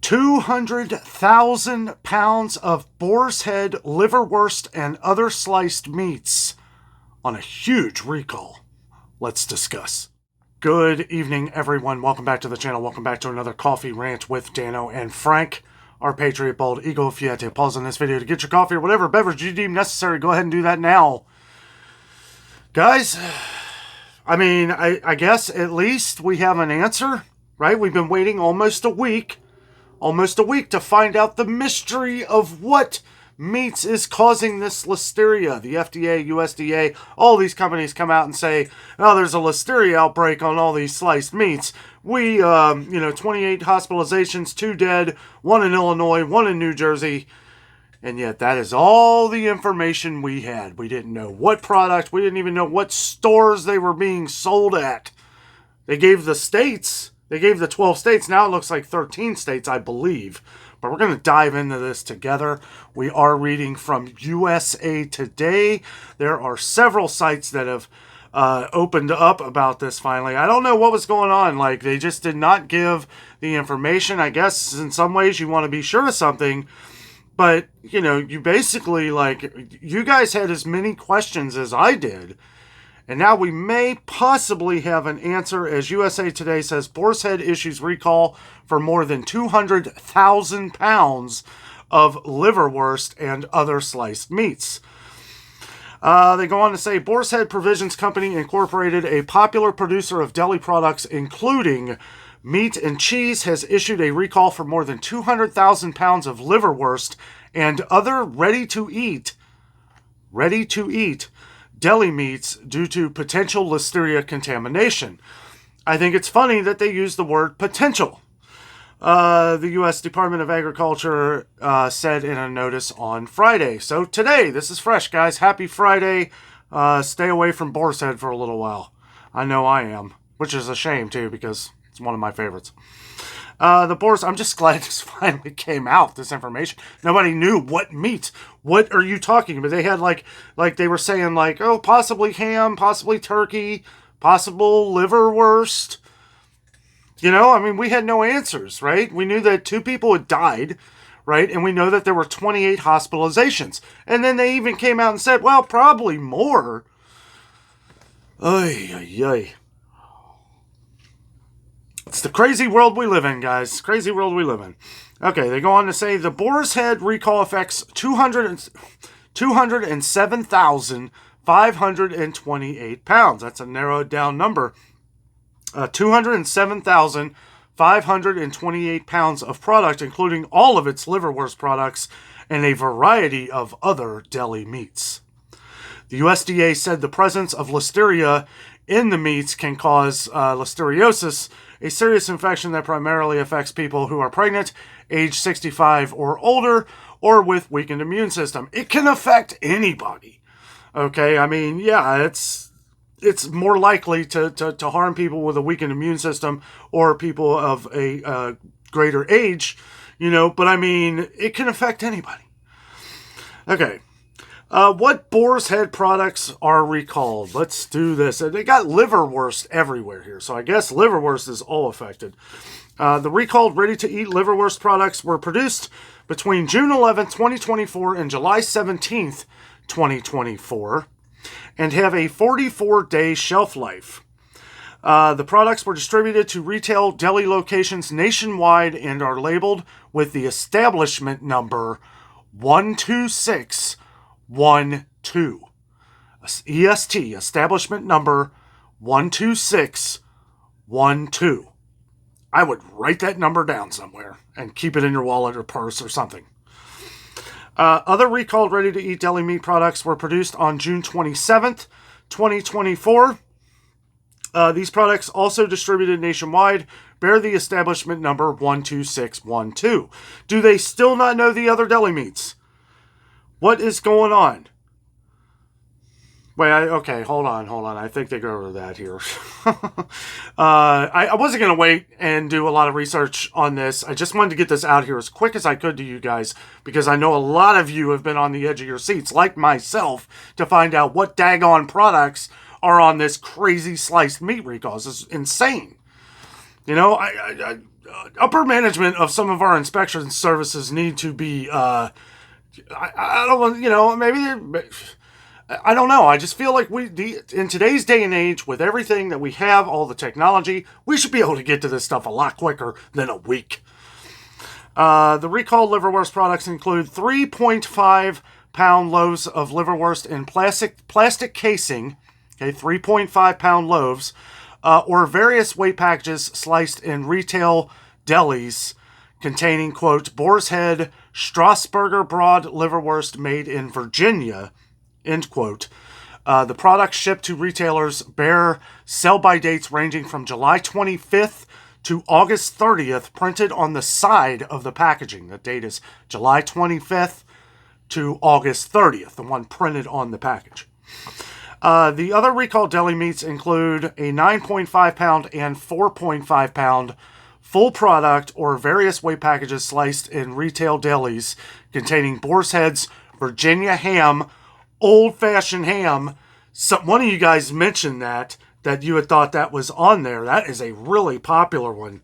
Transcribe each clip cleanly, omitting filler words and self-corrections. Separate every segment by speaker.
Speaker 1: 200,000 pounds of boar's head, liverwurst, and other sliced meats on a huge recall. Let's discuss. Good evening, everyone. Welcome back to the channel. Welcome back to another coffee rant with Dano and Frank, our Patriot Bald Eagle. If you had to pause on this video to get your coffee or whatever beverage you deem necessary, go ahead and do that now. Guys, I mean, I guess at least we have an answer, right? We've been waiting almost a week to find out the mystery of what meats is causing this listeria. The FDA, USDA, all these companies come out and say, oh, there's a listeria outbreak on all these sliced meats. 28 hospitalizations, 2 dead, 1 in Illinois, 1 in New Jersey. And yet that is all the information we had. We didn't know what product. We didn't even know what stores they were being sold at. They gave the states. They gave the 12 states. Now it looks like 13 states, I believe. But we're going to dive into this together. We are reading from USA Today. There are several sites that have opened up about this finally. I don't know what was going on. Like, they just did not give the information. I guess in some ways you want to be sure of something. But, you know, you basically, like, you guys had as many questions as I did. And now we may possibly have an answer, as USA Today says, Boar's Head issues recall for more than 200,000 pounds of liverwurst and other sliced meats. They go on to say, Boar's Head Provisions Company Incorporated, a popular producer of deli products, including meat and cheese, has issued a recall for more than 200,000 pounds of liverwurst and other ready-to-eat deli meats due to potential listeria contamination. I think it's funny that they use the word potential. The U.S. Department of Agriculture said in a notice on Friday. So today, this is fresh, guys. Happy Friday. Stay away from Boar's Head for a little while. I know I am, which is a shame, too, because it's one of my favorites. The Boars, I'm just glad this finally came out, this information. Nobody knew what meat. What are you talking about? They had like they were saying like, oh, possibly ham, possibly turkey, possible liverwurst. You know, I mean, we had no answers, right? We knew that 2 people had died, right? And we know that there were 28 hospitalizations. And then they even came out and said, well, probably more. Ay, ay, ay. It's the crazy world we live in, guys. Crazy world we live in. Okay, they go on to say the Boar's Head recall affects 207,528 pounds. That's a narrowed down number. 207,528 pounds of product, including all of its liverwurst products and a variety of other deli meats. The USDA said the presence of listeria in the meats can cause listeriosis, a serious infection that primarily affects people who are pregnant, age 65 or older, or with weakened immune system. It can affect anybody. Okay, I mean, yeah, it's more likely to harm people with a weakened immune system or people of a greater age, you know, but I mean, it can affect anybody. Okay. What Boar's Head products are recalled? Let's do this. They got liverwurst everywhere here, so I guess liverwurst is all affected. The recalled ready-to-eat liverwurst products were produced between June 11th, 2024 and July 17th, 2024, and have a 44-day shelf life. The products were distributed to retail deli locations nationwide and are labeled with the establishment number 12612. EST, establishment number 12612. I would write that number down somewhere and keep it in your wallet or purse or something. Other recalled ready-to-eat deli meat products were produced on June 27th, 2024. These products, also distributed nationwide, bear the establishment number 12612. Do they still not know the other deli meats? What is going on? Wait, okay, hold on. I think they go over that here. I wasn't going to wait and do a lot of research on this. I just wanted to get this out here as quick as I could to you guys, because I know a lot of you have been on the edge of your seats, like myself, to find out what daggone products are on this crazy sliced meat recall. This is insane. You know, upper management of some of our inspection services need to be, I don't want, maybe I don't know. I just feel like in today's day and age, with everything that we have, all the technology, we should be able to get to this stuff a lot quicker than a week. The recalled liverwurst products include 3.5-pound loaves of liverwurst in plastic casing, okay, 3.5-pound loaves, or various weight packages sliced in retail delis containing, quote, Boar's Head Strasburger broad liverwurst made in Virginia, end quote. The products shipped to retailers bear sell-by dates ranging from July 25th to August 30th, printed on the side of the packaging. The date is July 25th to August 30th, the one printed on the package. The other recalled deli meats include a 9.5-pound and 4.5-pound full product or various weight packages sliced in retail delis containing Boar's Head's Virginia ham, old-fashioned ham. One of you guys mentioned that you had thought that was on there. That is a really popular one.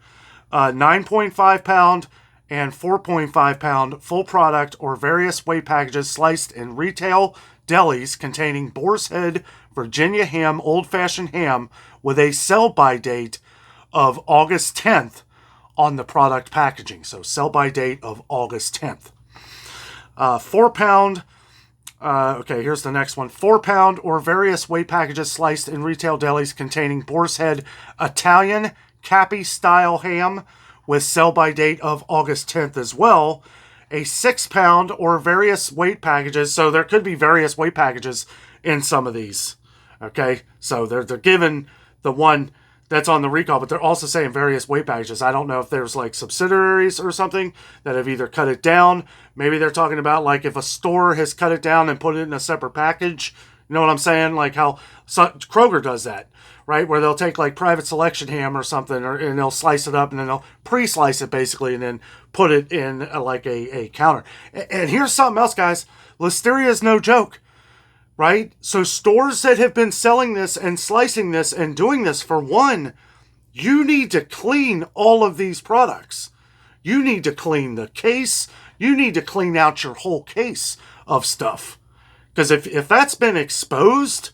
Speaker 1: 9.5-pound and 4.5-pound full product or various weight packages sliced in retail delis containing Boar's Head Virginia ham, old-fashioned ham, with a sell-by date of August 10th on the product packaging. So sell-by date of August 10th. 4-pound... okay, here's the next one. 4-pound or various weight packages sliced in retail delis containing Boar's Head Italian Cappy-style ham with sell-by date of August 10th as well. A 6-pound or various weight packages. So there could be various weight packages in some of these. Okay, so they're given the one that's on the recall, but they're also saying various weight packages. I don't know if there's like subsidiaries or something that have either cut it down. Maybe they're talking about like if a store has cut it down and put it in a separate package. You know what I'm saying? Like how Kroger does that, right? Where they'll take like private selection ham or something, and they'll slice it up and then they'll pre-slice it basically and then put it in like a counter. And here's something else, guys. Listeria is no joke. Right? So stores that have been selling this and slicing this and doing this, for one, you need to clean all of these products. You need to clean the case. You need to clean out your whole case of stuff. Because if that's been exposed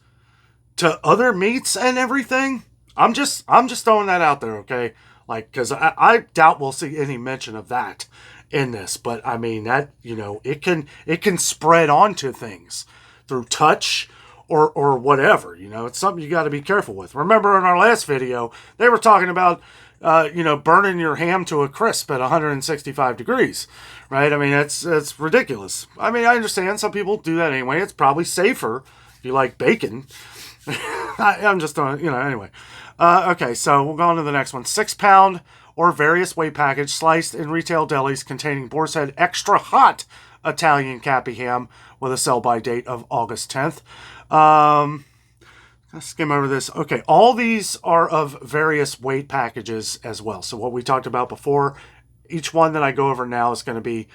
Speaker 1: to other meats and everything, I'm just throwing that out there, okay? Like, because I doubt we'll see any mention of that in this. But I mean that, it can spread onto things through touch or whatever. It's something you got to be careful with. Remember in our last video, they were talking about, burning your ham to a crisp at 165 degrees, right? I mean, that's ridiculous. I mean, I understand some people do that anyway. It's probably safer if you like bacon. I'm just throwing, anyway. Okay, so we'll go on to the next one. 6-pound or various weight package sliced in retail delis containing Boar's Head extra hot Italian Cappy ham with a sell-by date of August 10th. Let's skim over this. Okay, all these are of various weight packages as well. So what we talked about before, each one that I go over now is going to be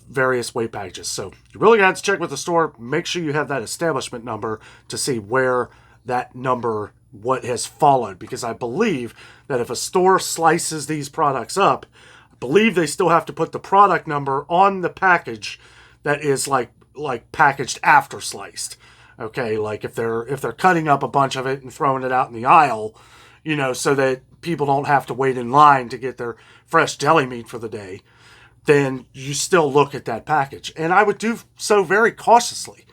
Speaker 1: various weight packages. So you really got to check with the store. Make sure you have that establishment number to see where that number, what has followed. Because I believe that if a store slices these products up, I believe they still have to put the product number on the package that is like packaged after sliced. Okay, like if they're cutting up a bunch of it and throwing it out in the aisle, so that people don't have to wait in line to get their fresh deli meat for the day, then you still look at that package. And I would do so very cautiously.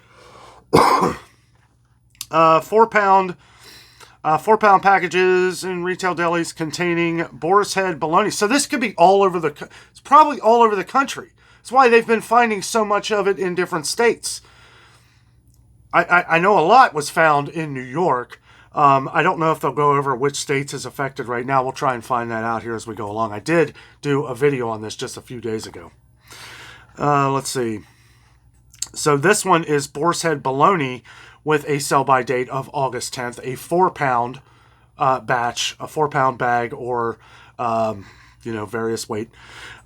Speaker 1: 4-pound packages in retail delis containing Boar's Head bologna. So this could be all over it's probably all over the country. That's why they've been finding so much of it in different states. I know a lot was found in New York. I don't know if they'll go over which states is affected right now. We'll try and find that out here as we go along. I did do a video on this just a few days ago. Let's see. So this one is Boar's Head bologna with a sell-by date of August 10th. A 4-pound batch, a 4-pound bag, or various weight.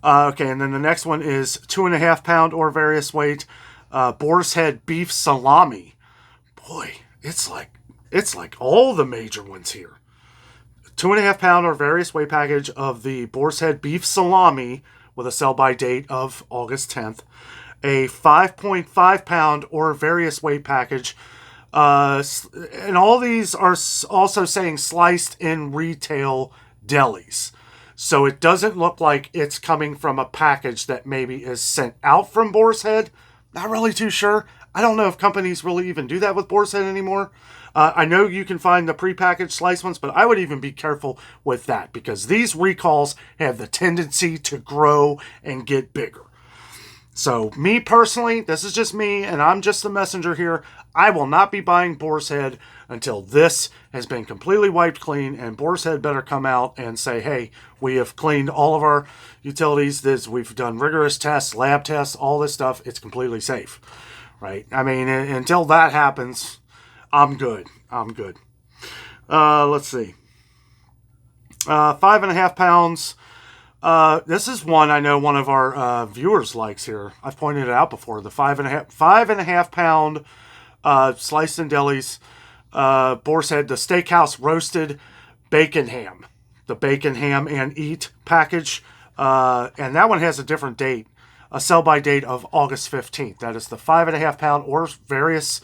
Speaker 1: Okay, and then the next one is 2.5-pound or various weight Boar's Head beef salami. Boy, it's like all the major ones here. 2.5 pound or various weight package of the Boar's Head beef salami with a sell-by date of August 10th. A 5.5 pound or various weight package. And all these are also saying sliced in retail delis. So it doesn't look like it's coming from a package that maybe is sent out from Boar's Head. Not really too sure. I don't know if companies really even do that with Boar's Head anymore. I know you can find the prepackaged sliced ones, but I would even be careful with that because these recalls have the tendency to grow and get bigger. So me personally, this is just me, and I'm just the messenger here. I will not be buying Boar's Head until this has been completely wiped clean, and Boar's Head better come out and say, hey, we have cleaned all of our utilities. We've done rigorous tests, lab tests, all this stuff. It's completely safe, right? I mean, until that happens, I'm good. Let's see. 5.5 pounds. This is one I know one of our viewers likes here. I've pointed it out before. The 5.5 pound sliced in delis, Boar's Head, the steakhouse roasted bacon ham, the bacon ham and eat package, and that one has a different date, a sell-by date of August 15th. That is the 5.5 pound or various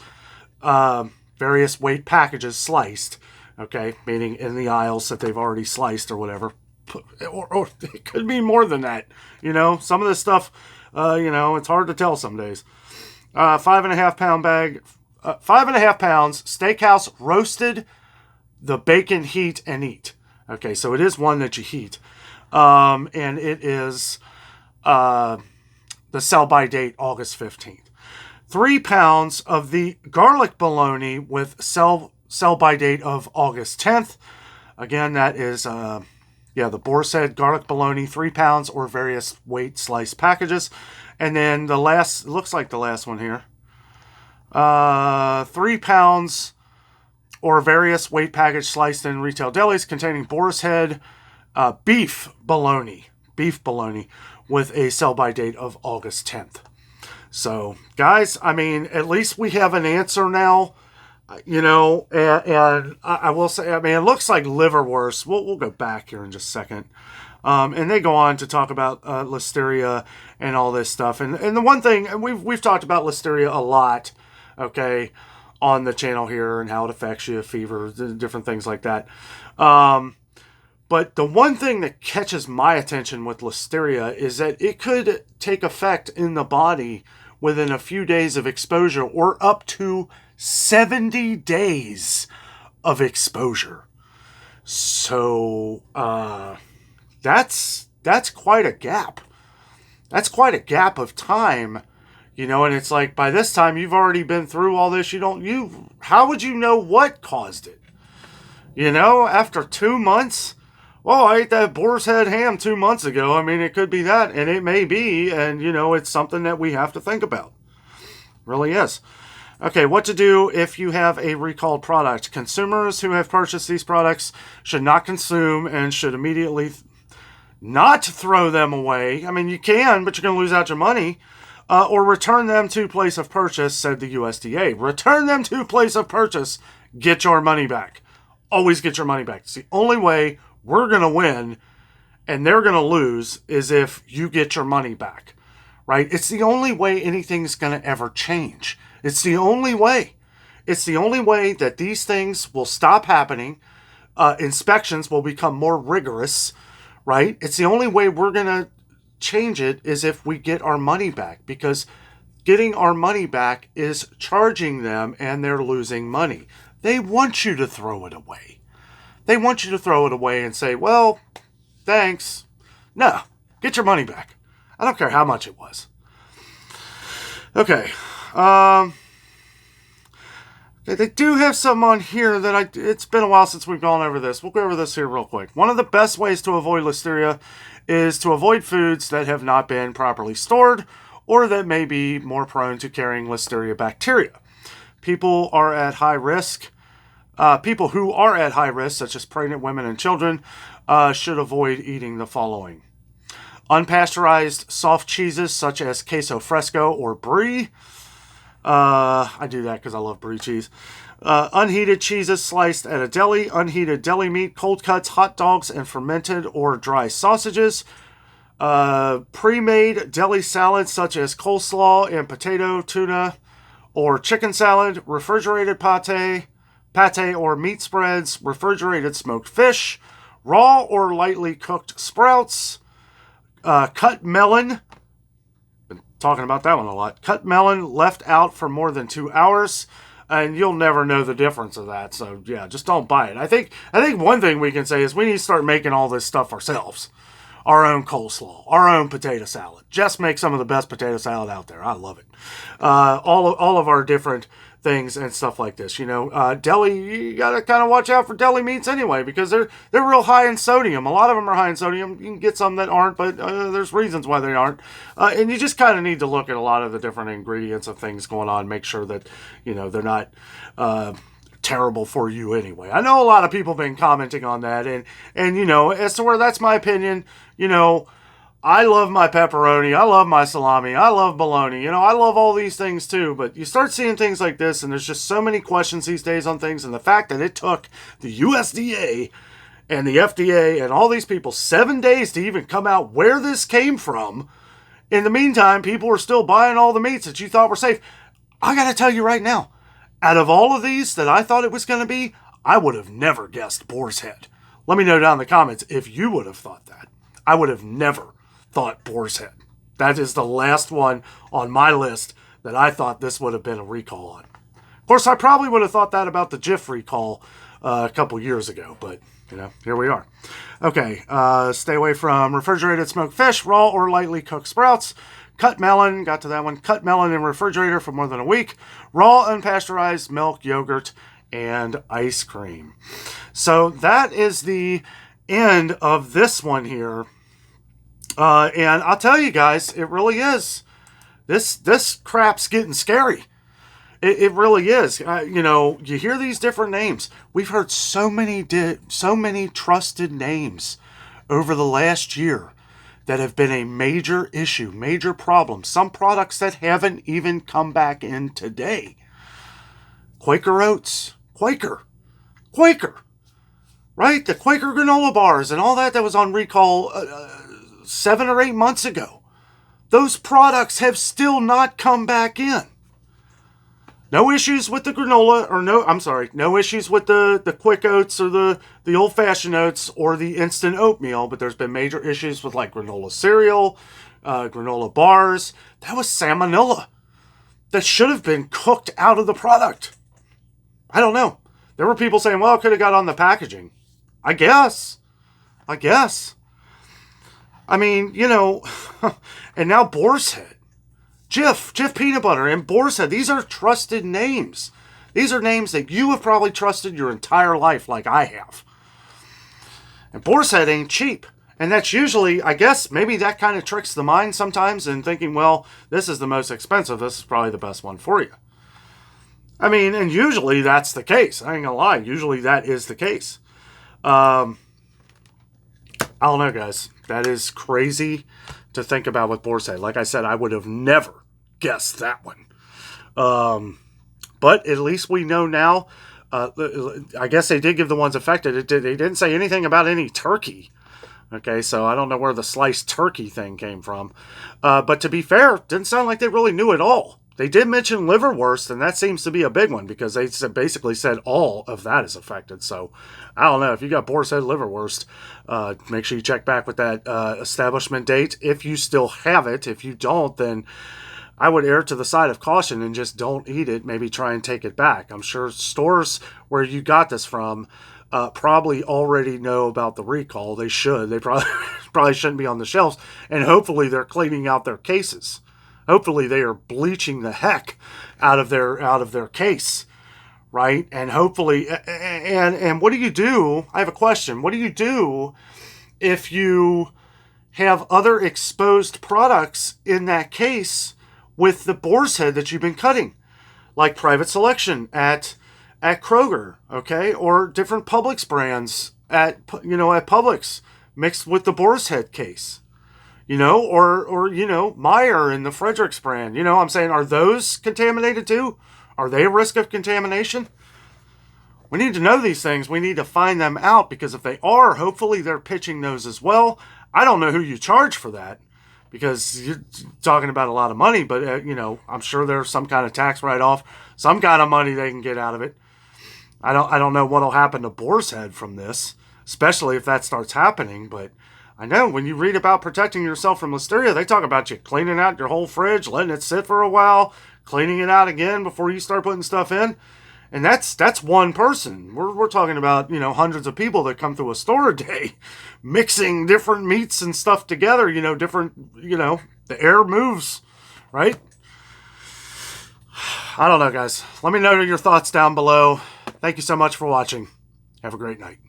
Speaker 1: weight packages sliced. Okay, meaning in the aisles that they've already sliced or whatever. Or it could be more than that. Some of this stuff, it's hard to tell some days. 5.5 pound bag, 5.5 pounds, steakhouse roasted, the bacon heat and eat. Okay, so it is one that you heat. And it is the sell-by date August 15th. 3 pounds of the garlic bologna with sell-by date of August 10th. Again, that is... the Boar's Head garlic bologna, 3 pounds or various weight slice packages. And then the last, looks like the last one here. 3 pounds or various weight package sliced in retail delis containing Boar's Head beef bologna with a sell-by date of August 10th. So, guys, I mean, at least we have an answer now. And I will say, I mean, it looks like liverwurst. We'll go back here in just a second. And they go on to talk about Listeria and all this stuff. And the one thing, and we've talked about Listeria a lot, okay, on the channel here and how it affects you, fever, different things like that. But the one thing that catches my attention with Listeria is that it could take effect in the body within a few days of exposure or up to 70 days of exposure. So that's quite a gap. That's quite a gap of time, and it's like by this time you've already been through all this. How would you know what caused it? After 2 months? Well, I ate that Boar's Head ham 2 months ago. I mean, it could be that, and it may be, and it's something that we have to think about. It really is. Okay, what to do if you have a recalled product. Consumers who have purchased these products should not consume and should immediately not throw them away. I mean, you can, but you're going to lose out your money. Or return them to place of purchase, said the USDA. Return them to place of purchase. Get your money back. Always get your money back. It's the only way we're going to win and they're going to lose is if you get your money back. Right? It's the only way anything's going to ever change. It's the only way. It's the only way that these things will stop happening. Inspections will become more rigorous, right? It's the only way we're going to change it is if we get our money back, because getting our money back is charging them and they're losing money. They want you to throw it away. They want you to throw it away and say, well, thanks. No, get your money back. I don't care how much it was. Okay. They do have something on here that it's been a while since we've gone over this. We'll go over this here real quick. One of the best ways to avoid Listeria is to avoid foods that have not been properly stored or that may be more prone to carrying Listeria bacteria. People who are at high risk, such as pregnant women and children, should avoid eating the following. Unpasteurized soft cheeses such as queso fresco or brie. I do that because I love brie cheese. Unheated cheeses sliced at a deli, unheated deli meat, cold cuts, hot dogs, and fermented or dry sausages. Pre-made deli salads such as coleslaw and potato, tuna, or chicken salad, refrigerated pate or meat spreads, refrigerated smoked fish, raw or lightly cooked sprouts, cut melon. Been talking about that one a lot. Cut melon left out for more than 2 hours. And you'll never know the difference of that. So, yeah, just don't buy it. I think one thing we can say is we need to start making all this stuff ourselves. Our own coleslaw, our own potato salad. Jess makes some of the best potato salad out there. I love it. All of our different things and stuff like this. Deli, you got to kind of watch out for deli meats anyway, because they're real high in sodium. A lot of them are high in sodium. You can get some that aren't, but there's reasons why they aren't. And you just kind of need to look at a lot of the different ingredients of things going on, make sure that, they're not terrible for you anyway. I know a lot of people have been commenting on that, and as to where that's my opinion, I love my pepperoni, I love my salami, I love bologna, I love all these things too, but you start seeing things like this, and there's just so many questions these days on things, and the fact that it took the USDA and the FDA and all these people 7 days to even come out where this came from. In the meantime, people were still buying all the meats that you thought were safe. I gotta tell you right now, out of all of these that I thought it was going to be, I would have never guessed boar's head. Let me know down in the comments if you would have thought that. I would have never thought boar's head. That is the last one on my list that I thought this would have been a recall on. Of course, I probably would have thought that about the Jif recall a couple years ago, but, here we are. Okay, stay away from refrigerated smoked fish, raw or lightly cooked sprouts. Cut melon, got to that one. Cut melon in refrigerator for more than a week. Raw unpasteurized milk, yogurt, and ice cream. So that is the end of this one here. And I'll tell you guys, it really is. This crap's getting scary. It really is. You hear these different names. We've heard so many trusted names over the last year that have been a major issue, major problem. Some products that haven't even come back in today. Quaker Oats. Quaker. Right? The Quaker granola bars and all that was on recall 7 or 8 months ago. Those products have still not come back in. No issues with the granola, no issues with the quick oats or the old-fashioned oats or the instant oatmeal, but there's been major issues with like granola cereal, granola bars. That was salmonella that should have been cooked out of the product. I don't know. There were people saying, well, it could have got on the packaging. I guess. I mean, and now Boar's Head. Jif Peanut Butter, and Boar's Head. These are trusted names. These are names that you have probably trusted your entire life like I have. And Boar's Head ain't cheap. And that's usually, I guess, maybe that kind of tricks the mind sometimes in thinking, well, this is the most expensive. This is probably the best one for you. I mean, and usually that's the case. I ain't gonna lie. Usually that is the case. I don't know, guys. That is crazy to think about with Boar's Head. Like I said, I would have never guessed that one. But at least we know now. I guess they did give the ones affected. They didn't say anything about any turkey. Okay, so I don't know where the sliced turkey thing came from. But to be fair, didn't sound like they really knew at all. They did mention liverwurst, and that seems to be a big one because they basically said all of that is affected. So I don't know. If you got Boar's Head liverwurst, make sure you check back with that establishment date if you still have it. If you don't, then I would err to the side of caution and just don't eat it. Maybe try and take it back. I'm sure stores where you got this from probably already know about the recall. They should. They probably shouldn't be on the shelves. And hopefully they're cleaning out their cases. Hopefully they are bleaching the heck out of their case, right? And hopefully, and what do you do? I have a question. What do you do if you have other exposed products in that case with the Boar's Head that you've been cutting, like Private Selection at Kroger, okay, or different Publix brands at Publix mixed with the Boar's Head case? Or Meyer and the Fredericks brand. I'm saying, are those contaminated too? Are they a risk of contamination? We need to know these things. We need to find them out, because if they are, hopefully they're pitching those as well. I don't know who you charge for that, because you're talking about a lot of money, but, I'm sure there's some kind of tax write-off, some kind of money they can get out of it. I don't know what'll happen to Boar's Head from this, especially if that starts happening, but I know when you read about protecting yourself from Listeria, they talk about you cleaning out your whole fridge, letting it sit for a while, cleaning it out again before you start putting stuff in. And that's one person. We're talking about, hundreds of people that come through a store a day, mixing different meats and stuff together, the air moves, right? I don't know, guys. Let me know your thoughts down below. Thank you so much for watching. Have a great night.